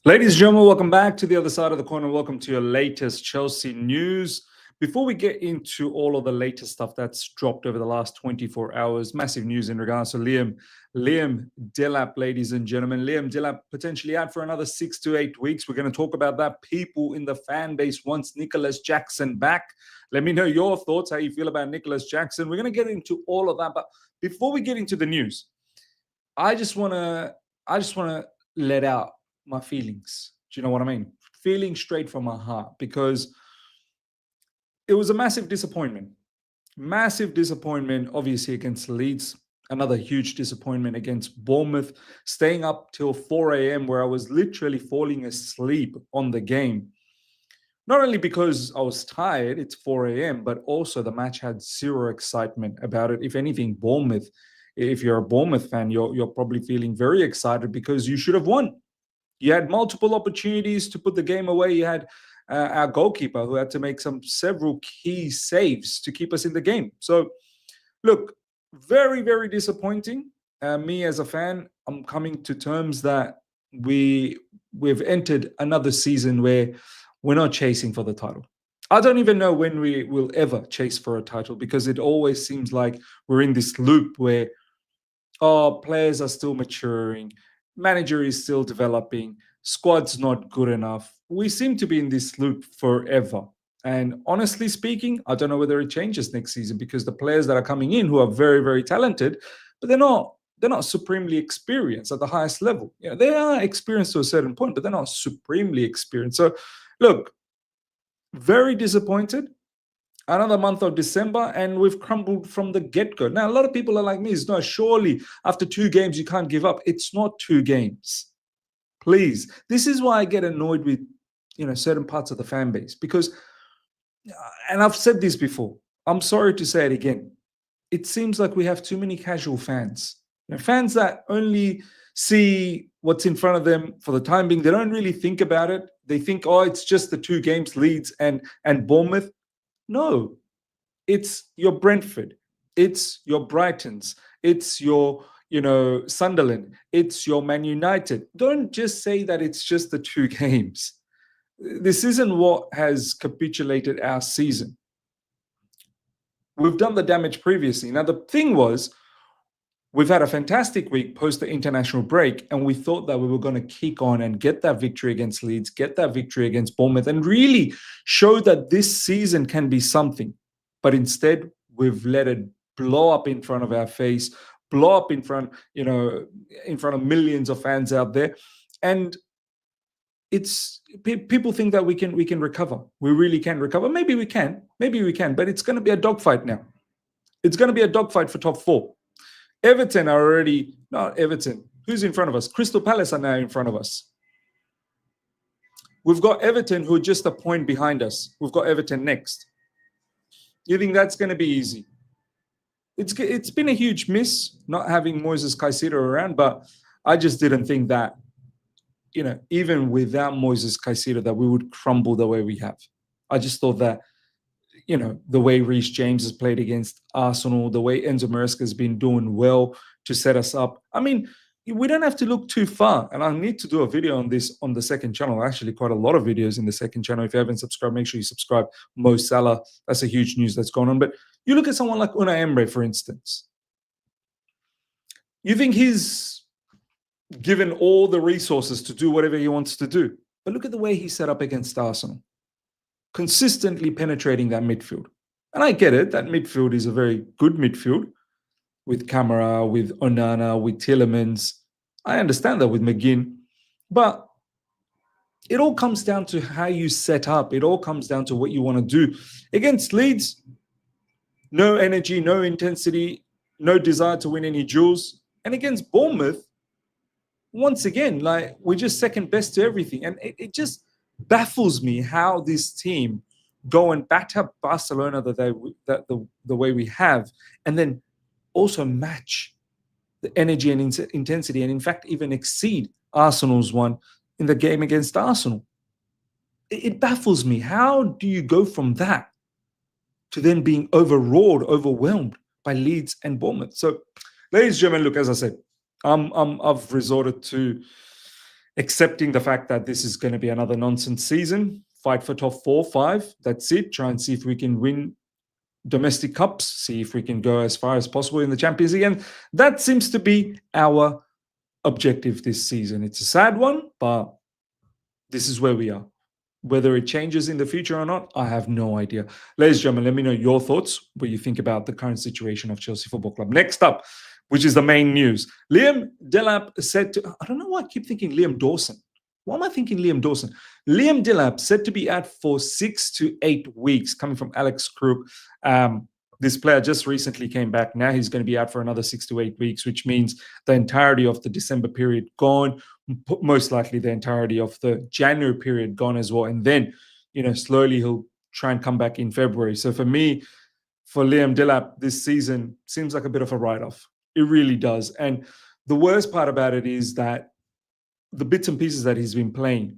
Ladies and gentlemen, welcome back to the other side of the corner. Welcome to your latest Chelsea news. Before we get into all of the latest stuff that's dropped over the last 24 hours, massive news in regards to Liam Delap, ladies and gentlemen. Liam Delap potentially out for another 6 to 8 weeks. We're going to talk about that. People in the fan base wants Nicolas Jackson back. Let me know your thoughts, how you feel about Nicolas Jackson. We're going to get into all of that. But before we get into the news, I just want to let out my feelings. Do you know what I mean? Feeling straight from my heart, because it was a massive disappointment. Massive disappointment, obviously, against Leeds. Another huge disappointment against Bournemouth. Staying up till 4 a.m. where I was literally falling asleep on the game. Not only because I was tired, it's 4 a.m., but also the match had zero excitement about it. If anything, Bournemouth, if you're a Bournemouth fan, you're probably feeling very excited because you should have won. You had multiple opportunities to put the game away. You had our goalkeeper who had to make several key saves to keep us in the game. So, look, very, very disappointing. Me as a fan, I'm coming to terms that we've entered another season where we're not chasing for the title. I don't even know when we will ever chase for a title, because it always seems like we're in this loop where, players are still maturing, manager is still developing, squad's not good enough. We seem to be in this loop forever. And honestly speaking, I don't know whether it changes next season, because the players that are coming in who are very, very talented, but they're not supremely experienced at the highest level. You know, they are experienced to a certain point, but they're not supremely experienced. So look, very disappointed. Another month of December, and we've crumbled from the get-go. Now, a lot of people are like me. No, surely after 2 games, you can't give up. It's not 2 games. Please. This is why I get annoyed with, certain parts of the fan base. Because, and I've said this before, I'm sorry to say it again, it seems like we have too many casual fans. Fans that only see what's in front of them for the time being. They don't really think about it. They think, it's just the 2 games, Leeds and Bournemouth. No, it's your Brentford, it's your Brightons, it's your, Sunderland, it's your Man United. Don't just say that it's just the 2 games. This isn't what has capitulated our season. We've done the damage previously. Now, the thing was, we've had a fantastic week post the international break, and we thought that we were going to kick on and get that victory against Leeds, get that victory against Bournemouth, and really show that this season can be something. But instead, we've let it blow up in front of our face, blow up in front of millions of fans out there. And people think that we can recover. We really can recover. Maybe we can, but it's going to be a dogfight now. It's going to be a dogfight for top 4. Everton are already, not Everton. Who's in front of us? Crystal Palace are now in front of us. We've got Everton, who are just a point behind us. We've got Everton next. You think that's going to be easy? It's been a huge miss not having Moises Caicedo around, but I just didn't think that, even without Moises Caicedo, that we would crumble the way we have. I just thought that, the way Reece James has played against Arsenal, the way Enzo Maresca has been doing well to set us up. I mean, we don't have to look too far. And I need to do a video on this on the second channel. Actually, quite a lot of videos in the second channel. If you haven't subscribed, make sure you subscribe. Mo Salah, that's a huge news that's going on. But you look at someone like Unai Emery, for instance. You think he's given all the resources to do whatever he wants to do. But look at the way he set up against Arsenal. Consistently penetrating that midfield. And I get it, that midfield is a very good midfield with Camara, with Onana, with Tielemans. I understand that with McGinn. But it all comes down to how you set up. It all comes down to what you want to do. Against Leeds, no energy, no intensity, no desire to win any duels. And against Bournemouth, once again, we're just second best to everything. And it just baffles me how this team go and batter Barcelona the way we have, and then also match the energy and intensity, and in fact even exceed Arsenal's one in the game against Arsenal. It baffles me. How do you go from that to then being overwhelmed by Leeds and Bournemouth? So, ladies and gentlemen, look, as I said, I've resorted to accepting the fact that this is going to be another nonsense season, fight for top 4, 5. That's it. Try and see if we can win domestic cups, see if we can go as far as possible in the Champions League. And that seems to be our objective this season. It's a sad one, but this is where we are. Whether it changes in the future or not, I have no idea. Ladies and gentlemen, let me know your thoughts, what you think about the current situation of Chelsea Football Club. Next up, which is the main news. Liam Delap said to, I don't know why I keep thinking Liam Dawson. Why am I thinking Liam Dawson? Liam Delap said to be out for 6 to 8 weeks, coming from Alex Crook. This player just recently came back. Now he's going to be out for another 6 to 8 weeks, which means the entirety of the December period gone, most likely the entirety of the January period gone as well. And then, slowly he'll try and come back in February. So for me, for Liam Delap, this season seems like a bit of a write-off. It really does. And the worst part about it is that the bits and pieces that he's been playing,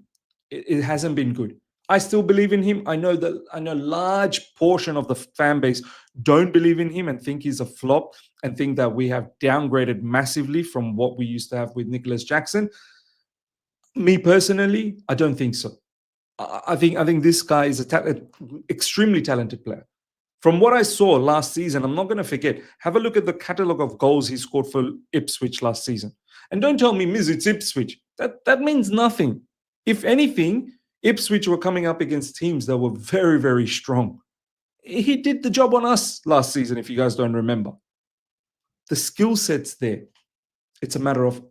it hasn't been good. I still believe in him. I know a large portion of the fan base don't believe in him and think he's a flop and think that we have downgraded massively from what we used to have with Nicolas Jackson. Me personally, I don't think so. I think this guy is extremely talented player. From what I saw last season, I'm not going to forget, have a look at the catalogue of goals he scored for Ipswich last season. And don't tell me, Miz, it's Ipswich. That means nothing. If anything, Ipswich were coming up against teams that were very, very strong. He did the job on us last season, if you guys don't remember. The skill set's there. It's a matter of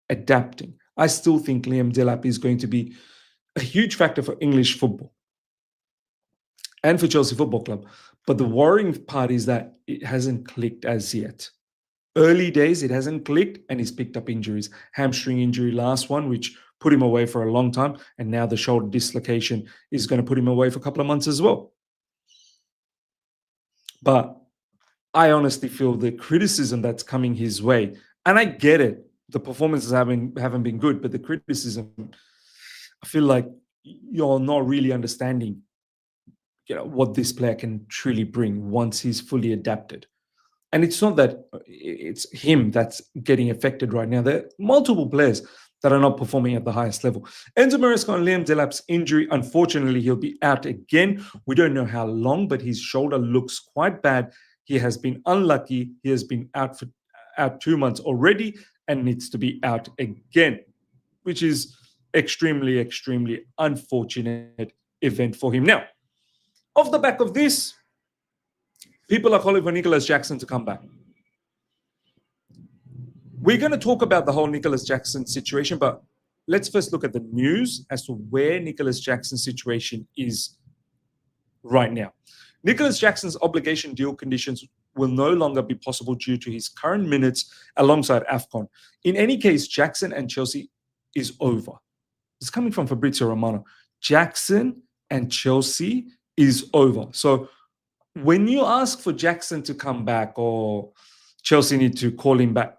adapting. I still think Liam Delap is going to be a huge factor for English football and for Chelsea Football Club. But the worrying part is that it hasn't clicked as yet. Early days, it hasn't clicked, and he's picked up injuries. Hamstring injury, last one, which put him away for a long time, and now the shoulder dislocation is going to put him away for a couple of months as well. But I honestly feel the criticism that's coming his way, and I get it, the performances haven't been good, but the criticism, I feel like you're not really understanding what this player can truly bring once he's fully adapted. And it's not that it's him that's getting affected right now. There are multiple players that are not performing at the highest level. Enzo Maresca and Liam Delap's injury, unfortunately, he'll be out again. We don't know how long, but his shoulder looks quite bad. He has been unlucky. He has been out 2 months already and needs to be out again, which is extremely, extremely unfortunate event for him. Now, off the back of this, people are calling for Nicolas Jackson to come back. We're going to talk about the whole Nicolas Jackson situation, but let's first look at the news as to where Nicolas Jackson's situation is right now. Nicolas Jackson's obligation deal conditions will no longer be possible due to his current minutes alongside AFCON. In any case, Jackson and Chelsea is over. It's coming from Fabrizio Romano. Jackson and Chelsea is over. So when you ask for Jackson to come back or Chelsea need to call him back,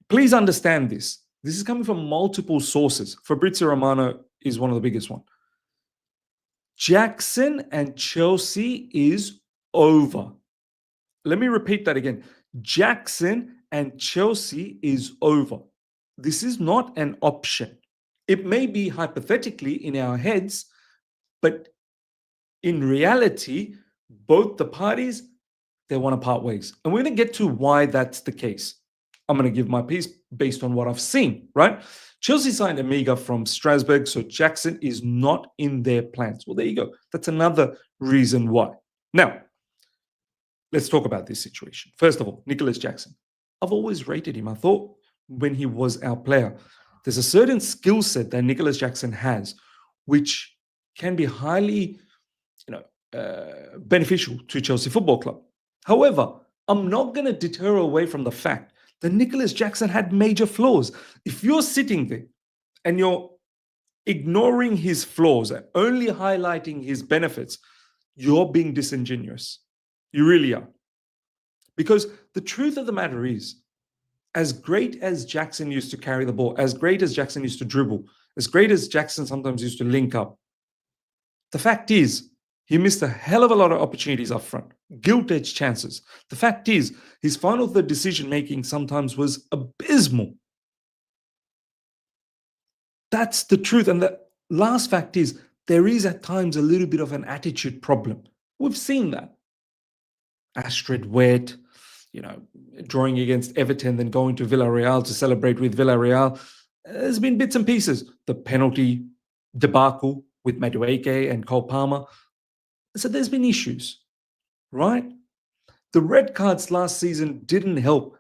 please understand this. This is coming from multiple sources. Fabrizio Romano is one of the biggest ones. Jackson and Chelsea is over. Let me repeat that again. Jackson and Chelsea is over. This is not an option. It may be hypothetically in our heads, but in reality, both the parties, they want to part ways. And we're going to get to why that's the case. I'm going to give my piece based on what I've seen, right? Chelsea signed Amiga from Strasbourg, so Jackson is not in their plans. Well, there you go. That's another reason why. Now, let's talk about this situation. First of all, Nicolas Jackson. I've always rated him. I thought when he was our player, there's a certain skill set that Nicolas Jackson has, which can be highly, beneficial to Chelsea Football Club. However, I'm not going to deter away from the fact that Nicolas Jackson had major flaws. If you're sitting there and you're ignoring his flaws and only highlighting his benefits, you're being disingenuous. You really are. Because the truth of the matter is, as great as Jackson used to carry the ball, as great as Jackson used to dribble, as great as Jackson sometimes used to link up, the fact is, he missed a hell of a lot of opportunities up front, gilt-edged chances. The fact is, his final third decision-making sometimes was abysmal. That's the truth. And the last fact is there is at times a little bit of an attitude problem. We've seen that. Astrid Wet, you know, drawing against Everton, then going to Villarreal to celebrate with Villarreal. There's been bits and pieces. The penalty debacle with Madueke and Cole Palmer. So there's been issues, right? The red cards last season didn't help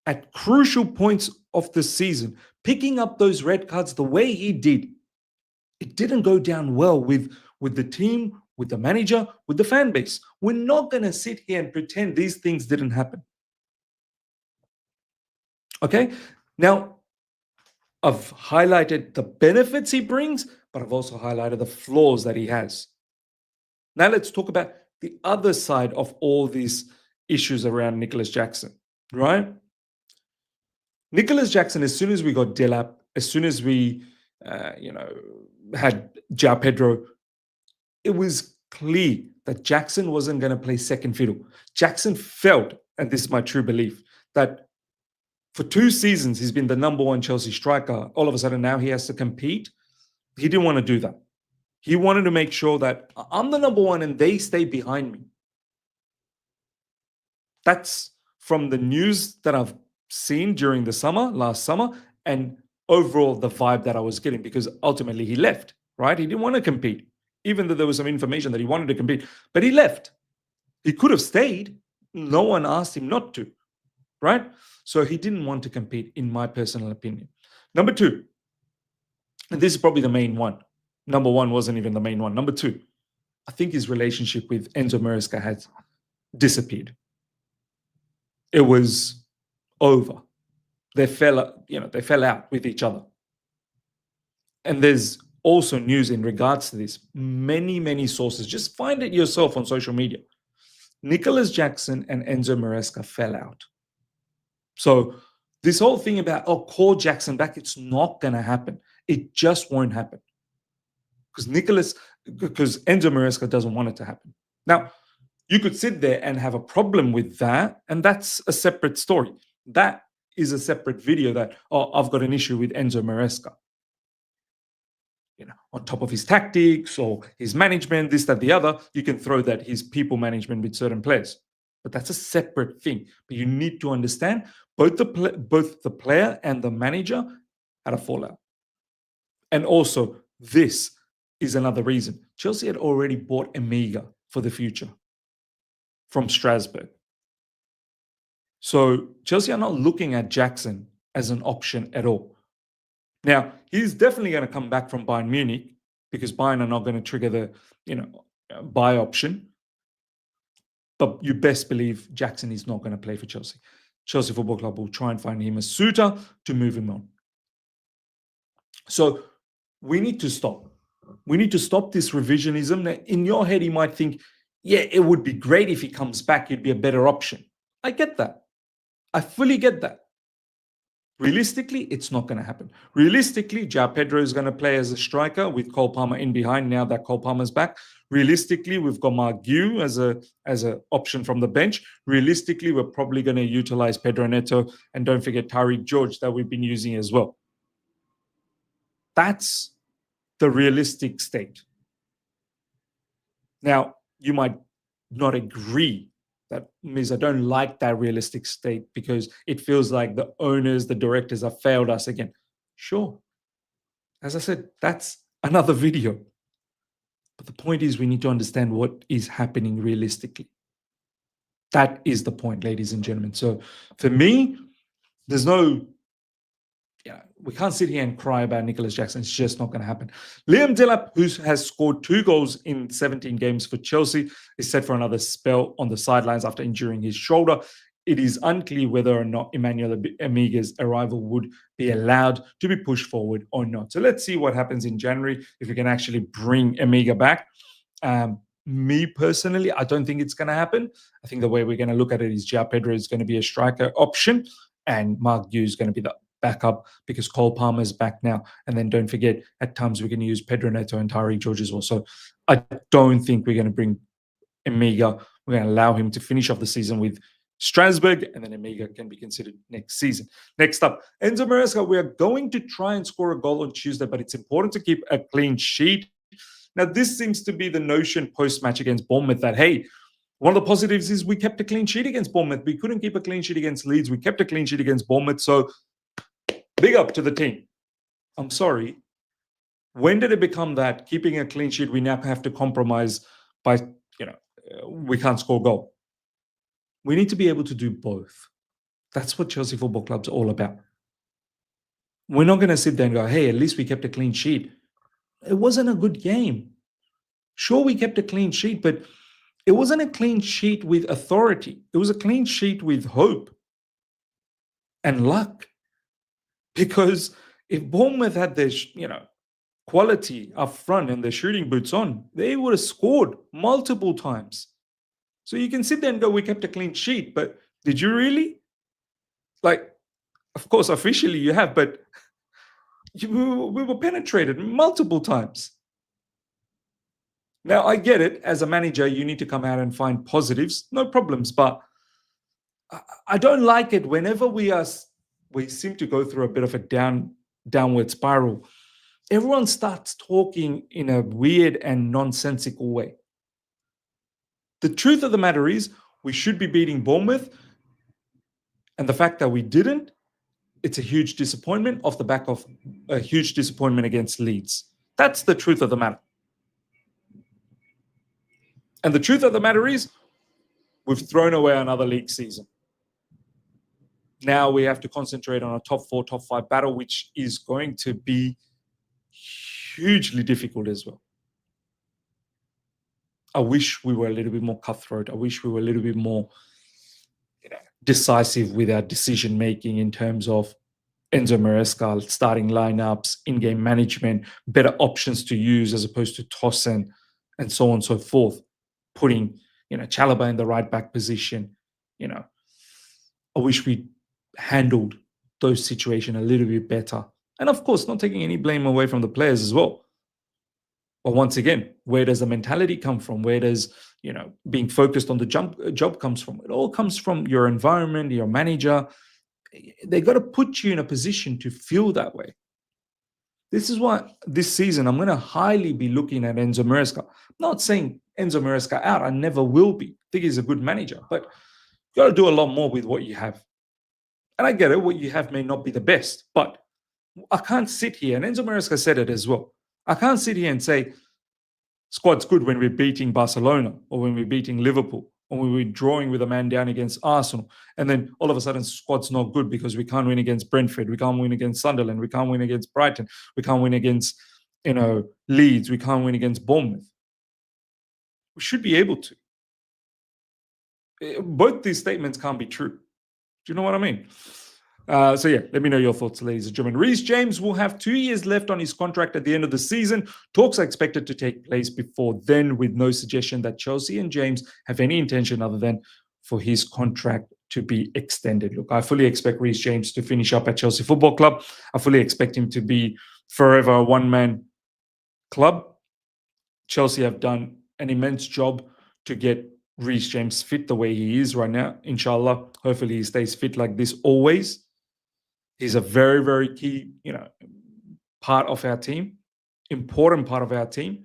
at crucial points of the season. Picking up those red cards the way he did, it didn't go down well with the team, with the manager, with the fan base. We're not going to sit here and pretend these things didn't happen. Okay? Now, I've highlighted the benefits he brings, but I've also highlighted the flaws that he has. Now let's talk about the other side of all these issues around Nicolas Jackson, right? Nicolas Jackson, as soon as we got Delap, as soon as we, had João Pedro, it was clear that Jackson wasn't going to play second fiddle. Jackson felt, and this is my true belief, that for 2 seasons he's been the number 1 Chelsea striker. All of a sudden now he has to compete. He didn't want to do that. He wanted to make sure that I'm the number 1 and they stay behind me. That's from the news that I've seen during the last summer, and overall the vibe that I was getting, because ultimately he left, right? He didn't want to compete, even though there was some information that he wanted to compete, but he left. He could have stayed. No one asked him not to, right? So he didn't want to compete, in my personal opinion. Number 2, and this is probably the main one. Number 1 wasn't even the main one. Number 2, I think his relationship with Enzo Maresca has disappeared. It was over. They fell out with each other. And there's also news in regards to this. Many sources. Just find it yourself on social media. Nicolas Jackson and Enzo Maresca fell out. So this whole thing about, call Jackson back, it's not going to happen. It just won't happen. Because Enzo Maresca doesn't want it to happen. Now, you could sit there and have a problem with that, and that's a separate story. That is a separate video that, I've got an issue with Enzo Maresca. On top of his tactics or his management, this, that, the other, you can throw that his people management with certain players. But that's a separate thing. But you need to understand both the player and the manager had a fallout. And also, this is another reason. Chelsea had already bought Amiga for the future from Strasbourg. So Chelsea are not looking at Jackson as an option at all. Now, he's definitely going to come back from Bayern Munich, because Bayern are not going to trigger the, buy option. But you best believe Jackson is not going to play for Chelsea. Chelsea Football Club will try and find him a suitor to move him on. So we need to stop. We need to stop this revisionism. Now, in your head, you might think, yeah, it would be great if he comes back. He'd be a better option. I get that. I fully get that. Realistically, it's not going to happen. Realistically, João Pedro is going to play as a striker with Cole Palmer in behind now that Cole Palmer's back. Realistically, we've got Mark Gu as an option from the bench. Realistically, we're probably going to utilize Pedro Neto, and don't forget Tariq George that we've been using as well. That's the realistic state. Now, you might not agree. That means I don't like that realistic state because it feels like the owners, the directors have failed us again. Sure. As I said, that's another video. But the point is we need to understand what is happening realistically. That is the point, ladies and gentlemen. So for me, there's no... we can't sit here and cry about Nicolas Jackson. It's just not going to happen. Liam Delap, who has scored 2 goals in 17 games for Chelsea, is set for another spell on the sidelines after injuring his shoulder. It is unclear whether or not Emmanuel Amiga's arrival would be allowed to be pushed forward or not. So let's see what happens in January, if we can actually bring Amiga back. Me personally, I don't think it's going to happen. I think the way we're going to look at it is João Pedro is going to be a striker option, and Mark Gu is going to be the backup because Cole Palmer is back now. And then don't forget, at times we're going to use Pedro Neto and Tariq George as well. So I don't think we're going to bring Amiga. We're going to allow him to finish off the season with Strasbourg, and then Amiga can be considered next season. Next up, Enzo Maresca. We are going to try and score a goal on Tuesday, but it's important to keep a clean sheet. Now, this seems to be the notion post-match against Bournemouth that, hey, one of the positives is we kept a clean sheet against Bournemouth. We couldn't keep a clean sheet against Leeds. We kept a clean sheet against Bournemouth. So big up to the team. I'm sorry. When did it become that keeping a clean sheet, we now have to compromise by, we can't score a goal? We need to be able to do both. That's what Chelsea Football Club's all about. We're not going to sit there and go, hey, at least we kept a clean sheet. It wasn't a good game. Sure, we kept a clean sheet, but it wasn't a clean sheet with authority. It was a clean sheet with hope and luck. Because if Bournemouth had their, quality up front and their shooting boots on, they would have scored multiple times. So you can sit there and go, we kept a clean sheet, but did you really? Like, of course, officially you have, but we were penetrated multiple times. Now, I get it. As a manager, you need to come out and find positives. No problems. But I don't like it whenever we seem to go through a bit of a downward spiral. Everyone starts talking in a weird and nonsensical way. The truth of the matter is we should be beating Bournemouth. And the fact that we didn't, it's a huge disappointment off the back of a huge disappointment against Leeds. That's the truth of the matter. And the truth of the matter is we've thrown away another league season. Now we have to concentrate on a top 4, top 5 battle, which is going to be hugely difficult as well. I wish we were a little bit more cutthroat. I wish we were a little bit more decisive with our decision-making in terms of Enzo Maresca, starting lineups, in-game management, better options to use as opposed to toss and so on and so forth. Putting, Chalobah in the right back position. I wish we handled those situations a little bit better. And of course, not taking any blame away from the players as well. But once again, where does the mentality come from? Where does, being focused on the job comes from? It all comes from your environment, your manager. They got to put you in a position to feel that way. This is why this season I'm going to highly be looking at Enzo Maresca. I'm not saying Enzo Maresca out. I never will be. I think he's a good manager, but you got to do a lot more with what you have. And I get it. What you have may not be the best, but I can't sit here, and Enzo Maresca said it as well. I can't sit here and say squad's good when we're beating Barcelona or when we're beating Liverpool or when we're drawing with a man down against Arsenal. And then all of a sudden squad's not good because we can't win against Brentford. We can't win against Sunderland. We can't win against Brighton. We can't win against, Leeds. We can't win against Bournemouth. We should be able to. Both these statements can't be true. Do you know what I mean? Let me know your thoughts, ladies and gentlemen. Reece James will have 2 years left on his contract at the end of the season. Talks are expected to take place before then, with no suggestion that Chelsea and James have any intention other than for his contract to be extended. Look, I fully expect Reece James to finish up at Chelsea Football Club. I fully expect him to be forever a one-man club. Chelsea have done an immense job to get Reece James fit the way he is right now. Inshallah, hopefully he stays fit like this always. He's a very, very key, part of our team, important part of our team.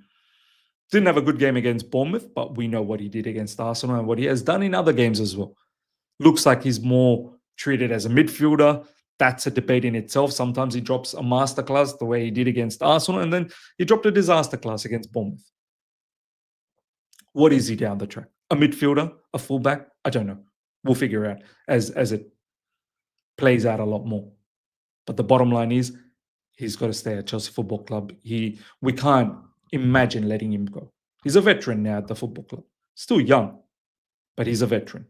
Didn't have a good game against Bournemouth, but we know what he did against Arsenal and what he has done in other games as well. Looks like he's more treated as a midfielder. That's a debate in itself. Sometimes he drops a masterclass the way he did against Arsenal, and then he dropped a disaster class against Bournemouth. What is he down the track? A midfielder? A fullback? I don't know. We'll figure out as it plays out a lot more. But the bottom line is he's got to stay at Chelsea Football Club. We can't imagine letting him go. He's a veteran now at the football club. Still young, but he's a veteran.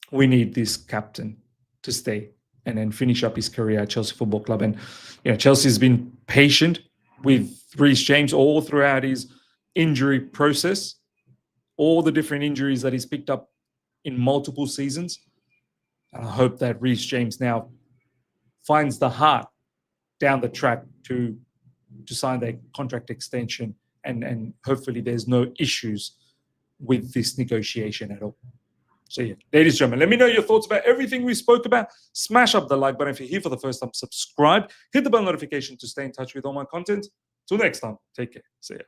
We need this captain to stay and then finish up his career at Chelsea Football Club. And Chelsea's been patient with Reece James all throughout his injury process, all the different injuries that he's picked up in multiple seasons. And I hope that Reece James now finds the heart down the track to sign their contract extension, and hopefully there's no issues with this negotiation at all. So yeah, ladies and gentlemen, let me know your thoughts about everything we spoke about. Smash up the like button if you're here for the first time. Subscribe. Hit the bell notification to stay in touch with all my content. Till next time, take care. See ya.